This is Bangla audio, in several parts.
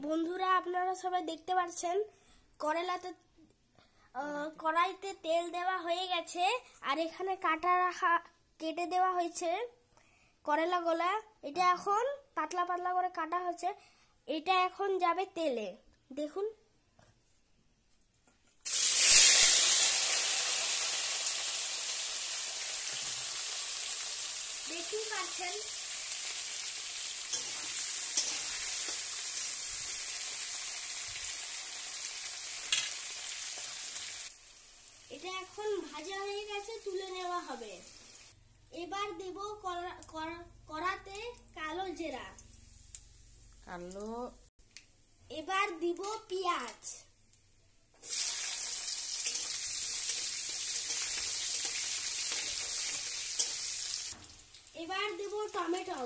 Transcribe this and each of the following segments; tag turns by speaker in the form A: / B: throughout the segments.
A: বন্ধুরা আপনারা সবাই দেখতে পাচ্ছেন কড়াইতে তেল দেওয়া হয়ে গেছে আর এখানে কেটে দেওয়া হয়েছে করলা গোলা। এটা এখন পাতলা পাতলা করে কাটা হচ্ছে, এটা এখন যাবে তেলে। দেখুন দেখতেই পাচ্ছেন এটা এখন ভাজা হয়ে গেছে, তুলে নেওয়া হবে। এবার দেব কড়াতে কালো জিরা, এবার দিব পেঁয়াজ, এবার দেব টমেটো,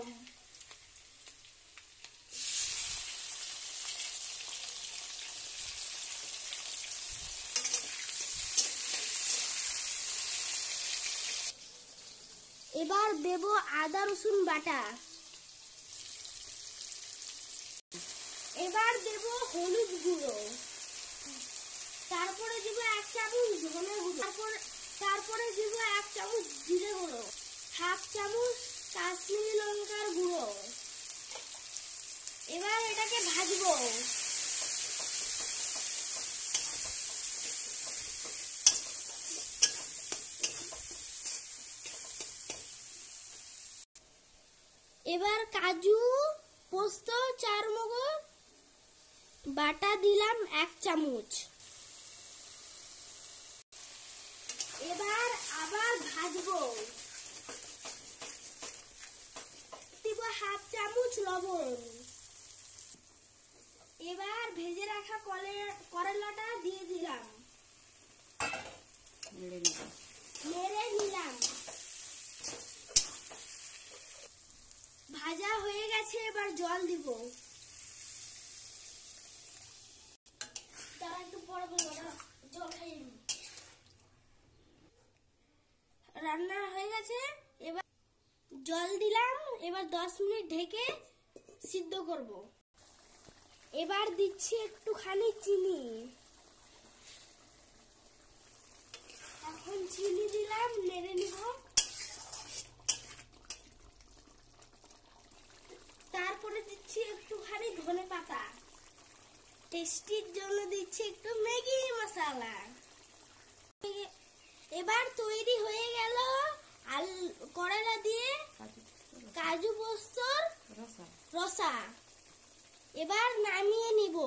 A: এবার দেব আদা রসুন বাটা, এবার দেব হলুদ গুঁড়ো, তারপরে দেব 1 চামচ ধনে গুঁড়ো, তারপরে দেব 1 চামচ জিরে গুঁড়ো, 1/2 চামচ কাশ্মীরি লঙ্কার গুঁড়ো। এবার এটাকে ভাজবো। এবার কাজু পোস্ত চারমগজ বাটা দিলাম 1 চামচ। এবার আবার ভাজবো। দিব 1/2 চামচ লবণ। এবার ভেজে রাখা করলাটা দিয়ে দিলাম, নেড়ে নিলাম। ভাজা হয়ে গেছে, এবার জল দিব। তারা একটু পরে জল খাইয়ে নিই। রান্না হয়ে গেছে, এবার জল দিলাম। এবার 10 মিনিট ঢেকে সিদ্ধ করব। এবার দিচ্ছি একটুখানি চিনি, এখন চিনি দিলাম, নেড়ে নিব। তারপরে দিচ্ছি একটুখানি ধনে পাতা, টেস্টির জন্য দিচ্ছি একটু ম্যাগি মশলা। এবার তৈরি হয়ে গেল করলা দিয়ে কাজু পোস্তর রসা। এবার নামিয়ে নিব।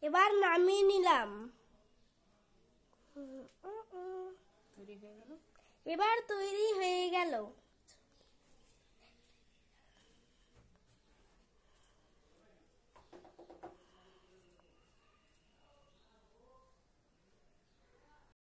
A: এবার নামিয়ে নিলাম। এবার তৈরি হয়ে গেল।